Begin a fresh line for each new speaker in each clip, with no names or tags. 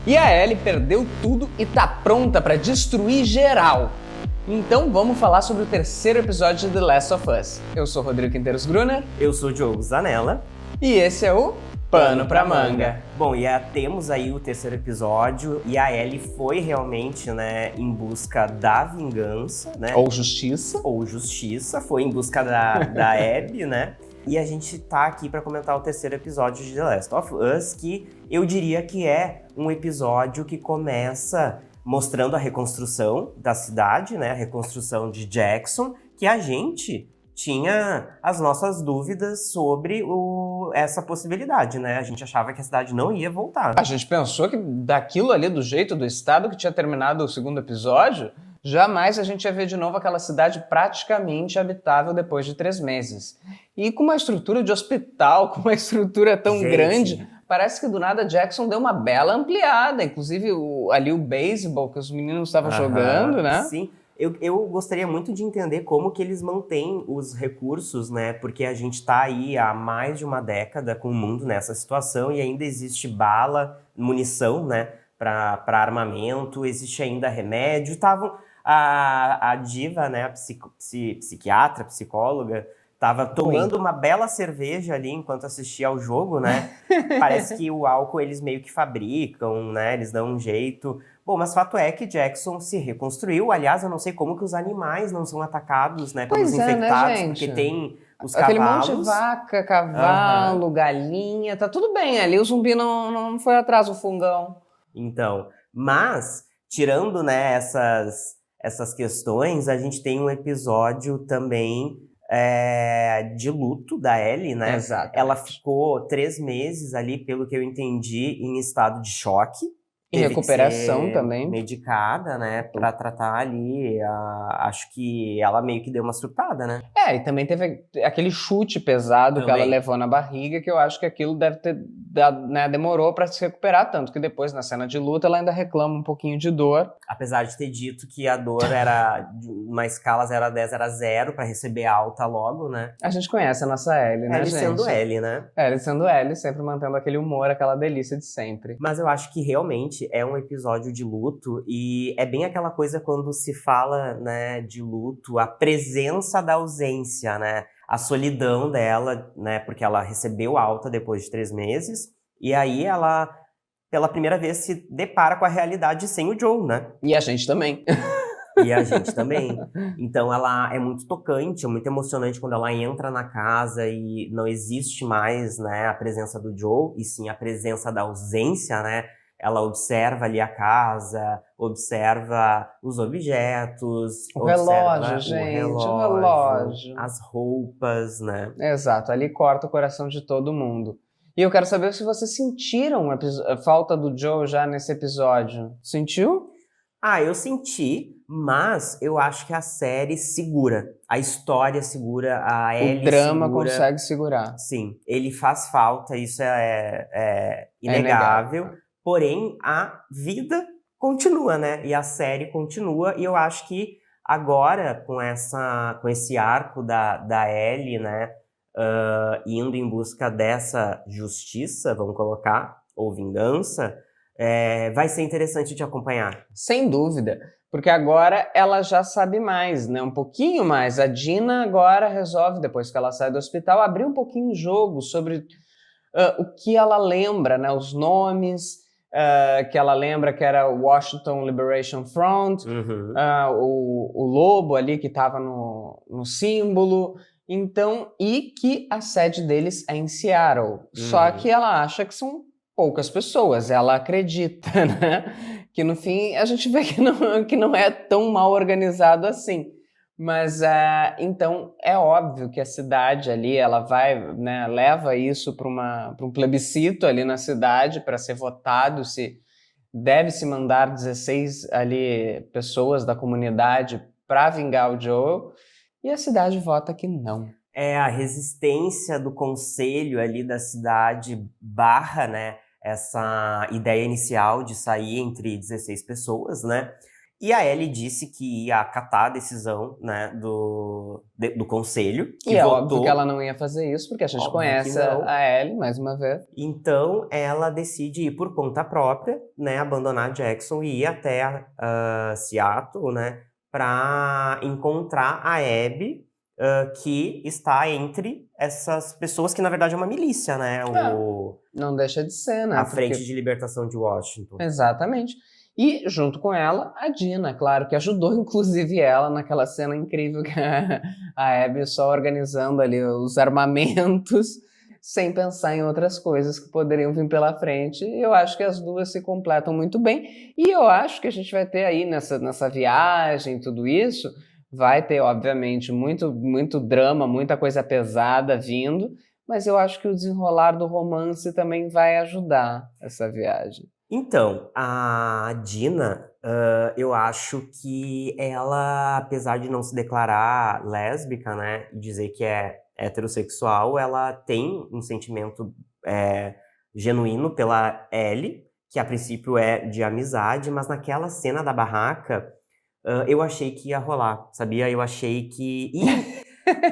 E a Ellie perdeu tudo e tá pronta pra destruir geral. Então vamos falar sobre o terceiro episódio de The Last of Us. Eu sou Rodrigo Quinteiros Gruner.
Eu sou o Diogo Zanella.
E esse é o Pano pra Manga.
Bom, temos aí o terceiro episódio e a Ellie foi realmente, em busca da vingança, né?
Ou justiça.
Ou justiça, foi em busca da Abby, né? E a gente tá aqui pra comentar o terceiro episódio de The Last of Us, que eu diria que é um episódio que começa mostrando a reconstrução da cidade, né? A reconstrução de Jackson, que a gente tinha as nossas dúvidas sobre essa possibilidade, né? A gente achava que a cidade não ia voltar.
A gente pensou que daquilo ali, do jeito do estado que tinha terminado o segundo episódio, jamais a gente ia ver de novo aquela cidade praticamente habitável depois de 3 meses. E com uma estrutura de hospital, com uma estrutura tão grande, parece que do nada Jackson deu uma bela ampliada. Inclusive ali o beisebol que os meninos estavam jogando, né?
Sim. Eu gostaria muito de entender como que eles mantêm os recursos, né? Porque a gente tá aí há mais de uma década com o mundo nessa situação e ainda existe bala, munição, né? Para armamento, existe ainda remédio. Estavam a diva, né? A psiquiatra, psicóloga, tava tomando uma bela cerveja ali enquanto assistia ao jogo, né? Parece que o álcool eles meio que fabricam, né? Eles dão um jeito. Bom, mas fato é que Jackson se reconstruiu. Aliás, eu não sei como que os animais não são atacados, né? Pelos infectados,
né,
porque tem os
aquele
cavalos.
Aquele monte de vaca, cavalo, galinha, tá tudo bem. Ali o zumbi não foi atrás do fungão.
Então, mas, tirando, né, essas questões, a gente tem um episódio também de luto da Ellie, né?
Exatamente.
Ela ficou 3 meses ali, pelo que eu entendi, em estado de choque.
E recuperação também.
Medicada, né, pra tratar ali, acho que ela meio que deu uma surtada, né?
E também teve aquele chute pesado que ela levou na barriga, que eu acho que aquilo deve ter dado, né, demorou pra se recuperar, tanto que depois na cena de luta ela ainda reclama um pouquinho de dor.
Apesar de ter dito que a dor era de uma escala 0 a 10 era 0 pra receber alta logo, né?
A gente conhece a nossa Ellie, né,
Ellie
gente?
sendo Ellie, né?
Ellie sendo Ellie, sempre mantendo aquele humor, aquela delícia de sempre.
Mas eu acho que realmente é um episódio de luto e é bem aquela coisa quando se fala, né, de luto, a presença da ausência, né? A solidão dela, né? Porque ela recebeu alta depois de 3 meses e aí ela, pela primeira vez, se depara com a realidade sem o Joel, né?
E a gente também.
E a gente também. Então ela é muito tocante, é muito emocionante quando ela entra na casa e não existe mais, né, a presença do Joel, e sim a presença da ausência, né? Ela observa ali a casa, observa os objetos,
o relógio,
as roupas, né?
Exato, ali corta o coração de todo mundo. E eu quero saber se vocês sentiram a falta do Joel já nesse episódio. Sentiu?
Eu senti, mas eu acho que a série segura. A história segura, a Ellie segura.
O drama consegue segurar.
Sim, ele faz falta, isso é inegável. Porém, a vida continua, né? E a série continua. E eu acho que agora, com esse arco da Ellie, né? Indo em busca dessa justiça, vamos colocar, ou vingança, vai ser interessante de acompanhar.
Sem dúvida, porque agora ela já sabe mais, né? Um pouquinho mais. A Dina agora resolve, depois que ela sai do hospital, abrir um pouquinho o jogo sobre o que ela lembra, né? Os nomes, que ela lembra que era o Washington Liberation Front, o lobo ali que estava no símbolo. Então, e que a sede deles é em Seattle. Só que ela acha que são poucas pessoas, ela acredita, né? Que no fim a gente vê que não é tão mal organizado assim. Mas então é óbvio que a cidade ali, ela vai, né, leva isso para um plebiscito ali na cidade para ser votado se deve-se mandar 16 ali pessoas da comunidade para vingar o Joel, e a cidade vota que não.
A resistência do conselho ali da cidade barra, né, essa ideia inicial de sair entre 16 pessoas, né? E a Ellie disse que ia acatar a decisão, né, do conselho, que
E é
votou.
óbvio que ela não ia fazer isso, porque a gente
Óbvio
conhece
que não.
a Ellie, mais uma vez.
Então, ela decide ir por conta própria, né, abandonar Jackson e ir até Seattle, né, para encontrar a Abby, que está entre essas pessoas que, na verdade, é uma milícia, né,
Não deixa de ser, né?
a Frente de Libertação de Washington.
Exatamente. E, junto com ela, a Dina, claro, que ajudou, inclusive, ela naquela cena incrível que a Abby só organizando ali os armamentos, sem pensar em outras coisas que poderiam vir pela frente. E eu acho que as duas se completam muito bem. E eu acho que a gente vai ter aí, nessa viagem, tudo isso, vai ter, obviamente, muito drama, muita coisa pesada vindo, mas eu acho que o desenrolar do romance também vai ajudar essa viagem.
Então, a Dina, eu acho que ela, apesar de não se declarar lésbica, né, e dizer que é heterossexual, ela tem um sentimento genuíno pela Ellie, que a princípio é de amizade, mas naquela cena da barraca, eu achei que ia rolar, sabia? Eu achei que...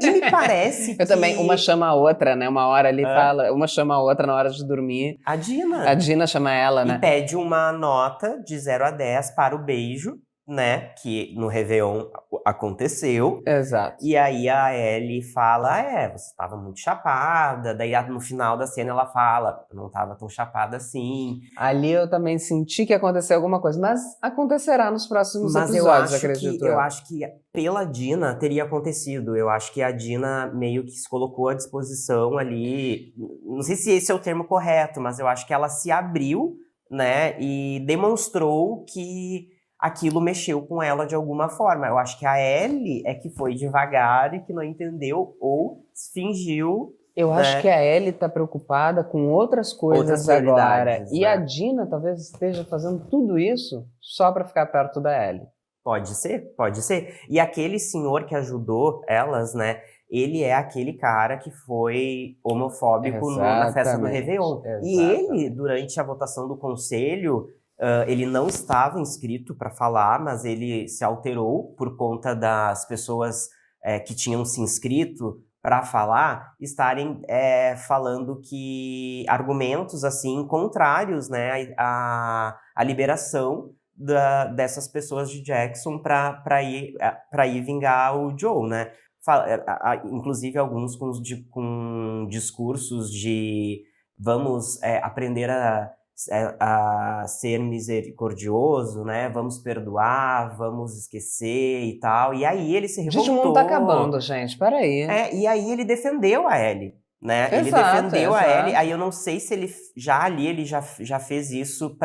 E me parece que...
Eu também, uma chama a outra, né? Uma hora ali fala, uma chama a outra na hora de dormir.
A Dina.
A Dina chama ela,
E
né?
pede uma nota de 0 a 10 para o beijo, né? Que no Réveillon aconteceu.
Exato.
E aí a Ellie fala, você estava muito chapada. Daí no final da cena ela fala, eu não estava tão chapada assim.
Ali eu também senti que aconteceu alguma coisa, mas acontecerá nos próximos
Mas
episódios, acredito
eu acho que pela Dina teria acontecido. Eu acho que a Dina meio que se colocou à disposição ali. Não sei se esse é o termo correto, mas eu acho que ela se abriu, né? E demonstrou que aquilo mexeu com ela de alguma forma. Eu acho que a Ellie é que foi devagar e que não entendeu ou fingiu.
Eu acho
né?
que a Ellie tá preoccupada com outras coisas agora.
prioridades,
E
né?
a Dina talvez esteja fazendo tudo isso só pra ficar perto da Ellie.
Pode ser, pode ser. E aquele senhor que ajudou elas, né? Ele é aquele cara que foi homofóbico na festa do Réveillon. E ele, durante a votação do conselho, ele não estava inscrito para falar, mas ele se alterou por conta das pessoas que tinham se inscrito para falar, estarem falando que argumentos assim contrários, né, à liberação dessas pessoas de Jackson para ir vingar o Joe, né? Inclusive alguns com discursos de vamos aprender a ser misericordioso, né? Vamos perdoar, vamos esquecer e tal. E aí ele se revoltou.
Gente, o mundo tá acabando, gente. Peraí.
E aí ele defendeu a Ellie. Né? Ele
Exato,
defendeu a
exato.
Ellie, aí eu não sei se ele já fez isso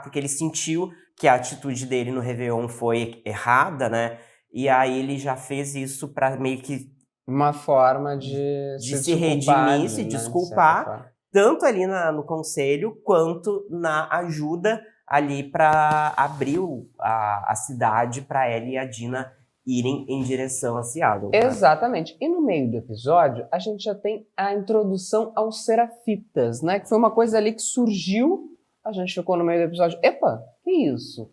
porque ele sentiu que a atitude dele no Réveillon foi errada, né? E aí ele já fez isso para meio que
uma forma de
se redimir, se desculpar, tanto ali no conselho quanto na ajuda ali para abrir a cidade para Ellie e a Dina irem em direção a Seattle.
Exatamente. E no meio do episódio, a gente já tem a introdução aos Serafitas, né? Que foi uma coisa ali que surgiu, a gente ficou no meio do episódio, epa, que isso?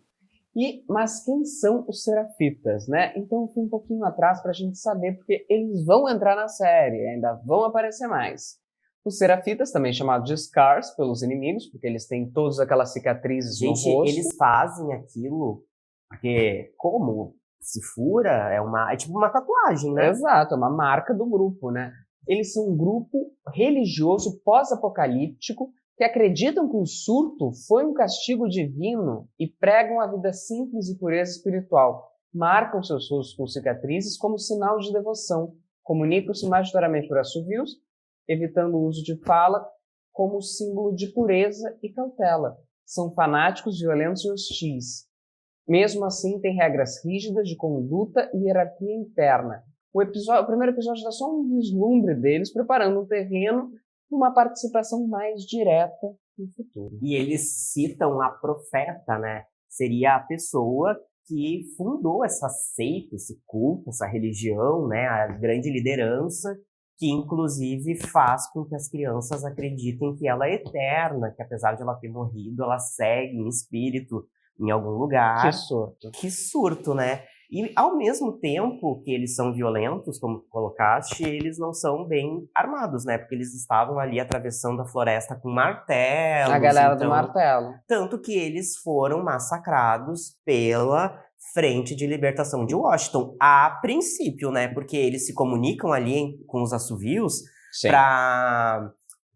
Mas quem são os Serafitas, né? Então eu fui um pouquinho atrás pra gente saber, porque eles vão entrar na série, ainda vão aparecer mais. Os Serafitas, também chamados de Scars pelos inimigos, porque eles têm todas aquelas cicatrizes no rosto.
Gente, eles fazem aquilo, porque como se fura, é tipo uma tatuagem, né?
Exato, é uma marca do grupo, né? Eles são um grupo religioso pós-apocalíptico que acreditam que o surto foi um castigo divino e pregam a vida simples e pureza espiritual. Marcam seus rostos com cicatrizes como sinal de devoção. Comunicam-se majoritariamente por assovios, evitando o uso de fala como símbolo de pureza e cautela. São fanáticos, violentos e hostis. Mesmo assim, tem regras rígidas de conduta e hierarquia interna. O primeiro episódio dá só um vislumbre deles, preparando um terreno para uma participação mais direta no futuro.
E eles citam a profeta, né? Seria a pessoa que fundou essa seita, esse culto, essa religião, né? A grande liderança, que inclusive faz com que as crianças acreditem que ela é eterna, que apesar de ela ter morrido, ela segue em espírito em algum
Que
lugar.
surto.
Que surto, né? E ao mesmo tempo que eles são violentos, como tu colocaste, eles não são bem armados, né? Porque eles estavam ali atravessando a floresta com martelos,
A galera do
então...
martelo.
Tanto que eles foram massacrados pela Frente de Libertação de Washington, a princípio, né? Porque eles se comunicam ali com os assovios
Sim.
para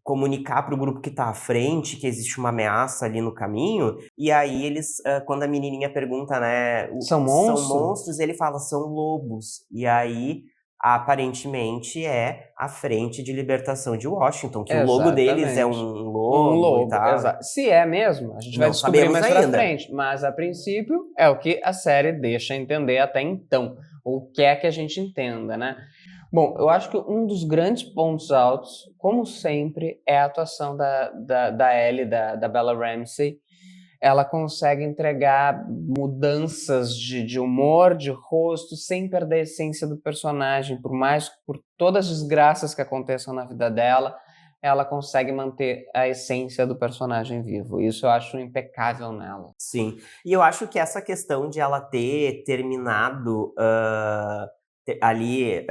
comunicar para o grupo que está à frente que existe uma ameaça ali no caminho. E aí eles, quando a menininha pergunta, né,
São
são
monstros?
monstros, ele fala, são lobos. E aí, aparentemente, é a Frente de Libertação de Washington, que o logo deles é um
Exatamente.
lobo e tal.
Exato. Se é mesmo, a gente vai
Não
descobrir
sabemos
mais pra
ainda.
frente. Mas, a princípio, é o que a série deixa entender até então. Ou quer que a gente entenda, né? Bom, eu acho que um dos grandes pontos altos, como sempre, é a atuação da Ellie, da Bella Ramsey. Ela consegue entregar mudanças de humor, de rosto, sem perder a essência do personagem. Por todas as desgraças que aconteçam na vida dela, ela consegue manter a essência do personagem vivo. Isso eu acho impecável nela.
Sim. E eu acho que essa questão de ela ter terminado ali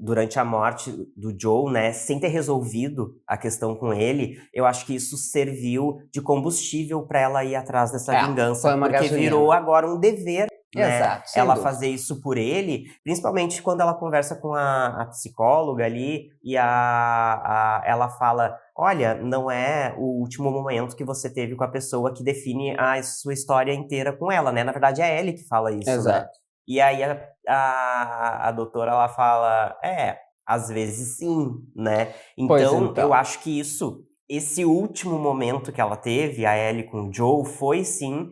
durante a morte do Joe, né, sem ter resolvido a questão com ele, eu acho que isso serviu de combustível para ela ir atrás dessa vingança,
foi uma
porque
gasolina.
Virou agora um dever, né,
Exato, sem
ela
dúvida.
fazer isso por ele, principalmente quando ela conversa com a psicóloga ali e ela fala, olha, não é o último momento que você teve com a pessoa que define a sua história inteira com ela, né? Na verdade, é ele que fala isso,
Exato.
né? E aí a doutora, ela fala, às vezes sim, né? Então, eu acho que esse último momento que ela teve, a Ellie com o Joe, foi sim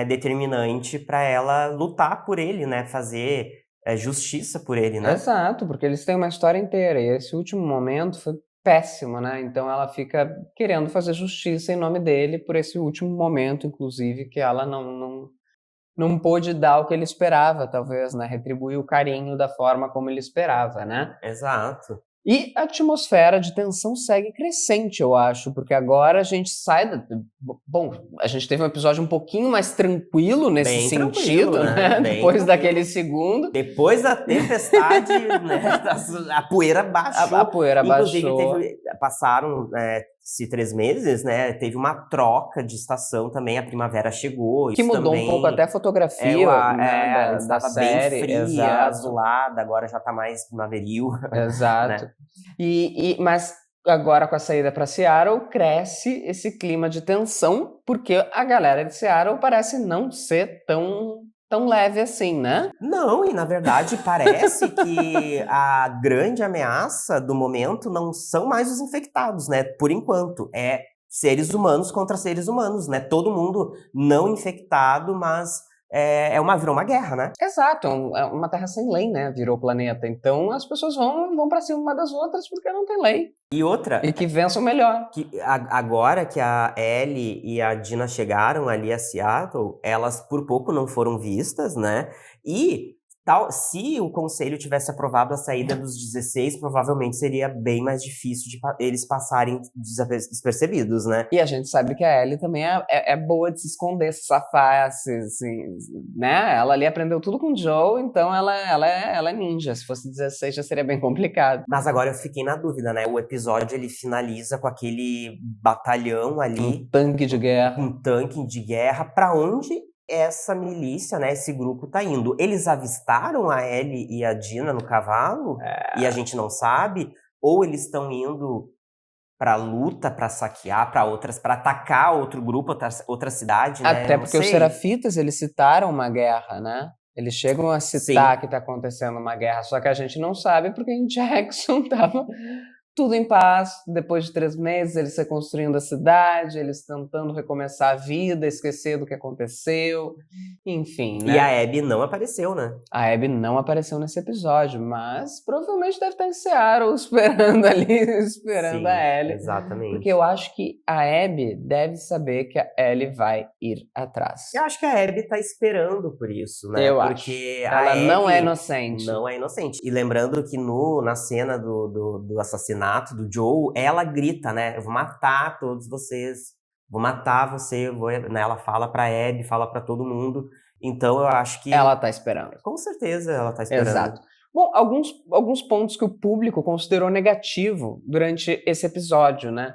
determinante para ela lutar por ele, né? Fazer justiça por ele, né?
Exato, porque eles têm uma história inteira. E esse último momento foi péssimo, né? Então ela fica querendo fazer justiça em nome dele por esse último momento, inclusive, que ela não pôde dar o que ele esperava, talvez, né? Retribuir o carinho da forma como ele esperava, né?
Exato.
E a atmosfera de tensão segue crescente, eu acho, porque agora a gente sai Bom, a gente teve um episódio um pouquinho mais tranquilo nesse
Bem
sentido,
tranquilo,
né?
Bem
Depois
tranquilo.
daquele segundo.
Depois da tempestade, né? A poeira baixou.
A poeira
Inclusive,
baixou.
passaram-se 3 meses, né? Teve uma troca de estação também, a primavera chegou.
Que
Isso
mudou
também,
um pouco até a fotografia, né,
antes
da
estava bem
série.
fria,
Exato.
azulada, agora já tá mais primaveril.
Exato.
Né?
Mas agora com a saída para Seattle, cresce esse clima de tensão, porque a galera de Seattle parece não ser tão leve assim, né?
Não, e na verdade parece que a grande ameaça do momento não são mais os infectados, né? Por enquanto, é seres humanos contra seres humanos, né? Todo mundo não infectado, mas virou uma guerra, né?
Exato, é uma terra sem lei, né? Virou planeta. Então as pessoas vão para cima uma das outras porque não tem lei.
E outra,
E que vença o melhor.
que agora que a Ellie e a Dina chegaram ali a Seattle, elas por pouco não foram vistas, né? E se o conselho tivesse aprovado a saída dos 16, provavelmente seria bem mais difícil de eles passarem despercebidos, né?
E a gente sabe que a Ellie também é boa de se esconder, se safar, assim, né? Ela ali aprendeu tudo com o Joe, então ela é ninja. Se fosse 16 já seria bem complicado.
Mas agora eu fiquei na dúvida, né? O episódio ele finaliza com aquele batalhão ali.
Um tanque de guerra.
Um tanque de guerra. Pra onde essa milícia, né, esse grupo tá indo? Eles avistaram a Ellie e a Dina no cavalo? E a gente não sabe? Ou eles estão indo pra luta, pra saquear, pra atacar outro grupo, outra cidade, né?
Até porque os Serafitas, eles citaram uma guerra, né? Eles chegam a citar que tá acontecendo uma guerra, só que a gente não sabe porque em Jackson tava tudo em paz. Depois de 3 meses, eles reconstruindo a cidade, eles tentando recomeçar a vida, esquecer do que aconteceu, enfim, né?
E a Abby não apareceu, né?
A Abby não apareceu nesse episódio, mas provavelmente deve estar em Seattle esperando a Ellie.
Exatamente.
Porque eu acho que a Abby deve saber que a Ellie vai ir atrás.
Eu acho que a Abby tá esperando por isso, né?
Eu
Porque
acho. Ela não é inocente.
Não é inocente. E lembrando que na cena do assassinato do Joe, ela grita, né? Eu vou matar todos vocês. vou matar você, né? Ela fala pra Abby, fala pra todo mundo. Então eu acho que...
Ela tá esperando.
Com certeza ela tá esperando.
Exato. Bom, alguns pontos que o público considerou negativo durante esse episódio, né?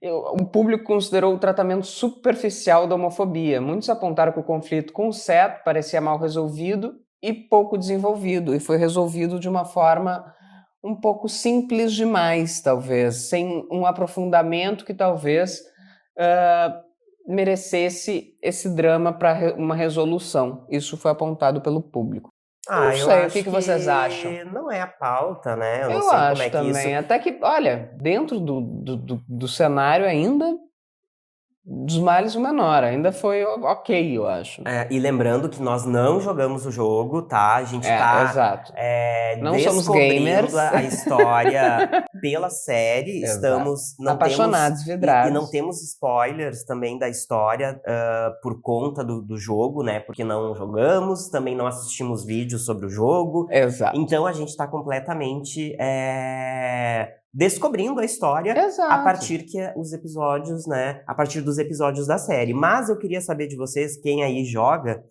O público considerou o tratamento superficial da homofobia. Muitos apontaram que o conflito com o Seth parecia mal resolvido e pouco desenvolvido, e foi resolvido de uma forma um pouco simples demais, talvez, sem um aprofundamento que talvez merecesse esse drama para uma resolução. Isso foi apontado pelo público. Não
Eu
sei, o
acho
que vocês acham?
não é a pauta, né? Eu não
Eu
sei como
acho
é que
também,
isso...
até que, olha, dentro do cenário ainda, dos males o menor, ainda foi ok, eu acho.
E lembrando que nós não jogamos o jogo, tá? A gente tá
Exato. Não somos
descobrindo
gamers.
a história pela série.
Exato.
Não
Apaixonados,
temos,
vidrados.
e não temos spoilers também da história por conta do jogo, né? Porque não jogamos, também não assistimos vídeos sobre o jogo.
Exato.
Então a gente tá completamente descobrindo a história
Exato.
a partir a partir dos episódios da série. Mas eu queria saber de vocês, quem aí joga,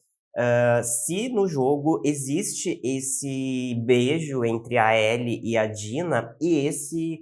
se no jogo existe esse beijo entre a Ellie e a Dina e esse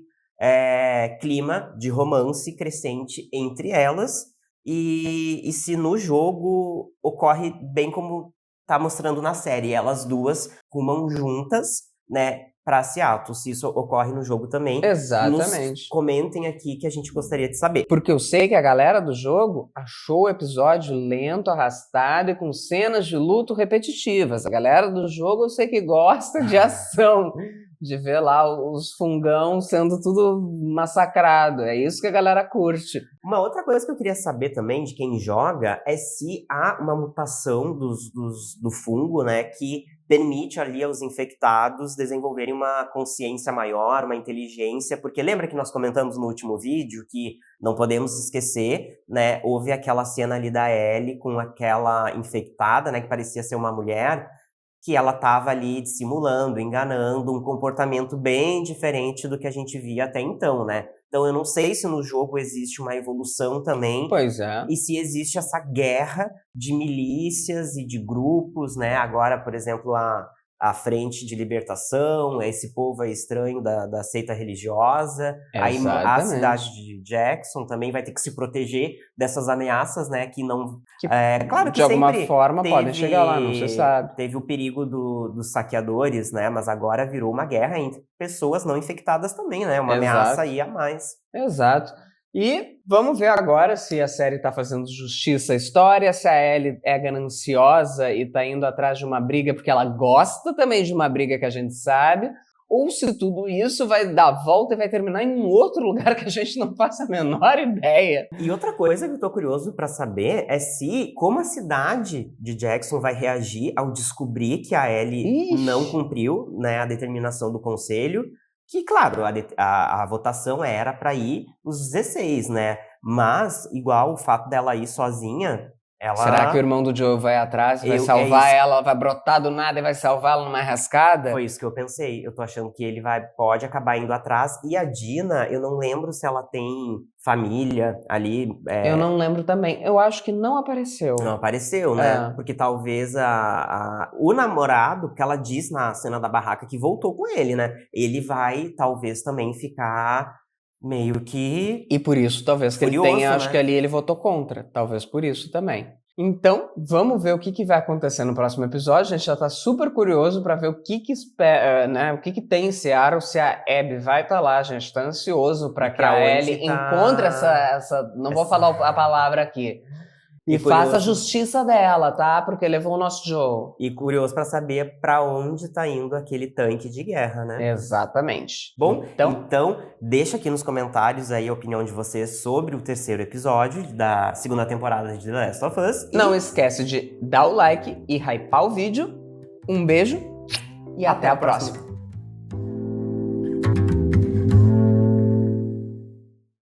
clima de romance crescente entre elas, e se no jogo ocorre bem como tá mostrando na série, elas duas rumam juntas, né, para Seattle. Se isso ocorre no jogo também,
Exatamente.
nos comentem aqui que a gente gostaria de saber.
Porque eu sei que a galera do jogo achou o episódio lento, arrastado e com cenas de luto repetitivas. A galera do jogo eu sei que gosta de ação, de ver lá os fungão sendo tudo massacrado. É isso que a galera curte.
Uma outra coisa que eu queria saber também de quem joga é se há uma mutação do fungo, né, que permite ali aos infectados desenvolverem uma consciência maior, uma inteligência, porque lembra que nós comentamos no último vídeo que não podemos esquecer, né, houve aquela cena ali da Ellie com aquela infectada, né, que parecia ser uma mulher, que ela estava ali dissimulando, enganando, um comportamento bem diferente do que a gente via até então, né? Então eu não sei se no jogo existe uma evolução também.
Pois é.
E se existe essa guerra de milícias e de grupos, né? Agora, por exemplo, a Frente de Libertação, esse povo aí estranho da seita religiosa. Aí a cidade de Jackson também vai ter que se proteger dessas ameaças, né? Que não... claro que
de alguma
sempre
forma podem chegar lá, não se sabe.
Teve o perigo dos saqueadores, né? Mas agora virou uma guerra entre pessoas não infectadas também, né? Uma ameaça aí a mais.
Exato. E vamos ver agora se a série tá fazendo justiça à história, se a Ellie é gananciosa e tá indo atrás de uma briga porque ela gosta também de uma briga que a gente sabe, ou se tudo isso vai dar volta e vai terminar em um outro lugar que a gente não faz a menor ideia.
E outra coisa que eu tô curioso pra saber é como a cidade de Jackson vai reagir ao descobrir que a Ellie não cumpriu, né, a determinação do conselho. Que, claro, a votação era para ir os 16, né? Mas, igual o fato dela ir sozinha, ela...
Será que o irmão do Joe vai atrás, vai salvar ela, vai brotar do nada e vai salvá-la numa rascada?
Foi isso que eu pensei. Eu tô achando que ele pode acabar indo atrás. E a Dina, eu não lembro se ela tem família ali.
Eu não lembro também. Eu acho que não apareceu.
Não apareceu, né? Porque talvez o namorado, que ela diz na cena da barraca que voltou com ele, né? Ele vai, talvez, também ficar meio que...
E por isso, talvez, que
furioso,
ele tenha...
né?
Acho que ali ele votou contra. Talvez por isso também. Então, vamos ver o que vai acontecer no próximo episódio. A gente já tá super curioso para ver o que espera, né? O que tem em Seattle, se a Abby vai estar lá. A gente tá ansioso para que a Ellie encontre essa... Não vou falar a palavra aqui. E faça a justiça dela, tá? Porque levou o nosso Joe.
E curioso para saber para onde tá indo aquele tanque de guerra, né?
Exatamente.
Bom, então deixa aqui nos comentários aí a opinião de vocês sobre o terceiro episódio da segunda temporada de The Last of Us.
Não esquece de dar o like e hypar o vídeo. Um beijo e até a próxima.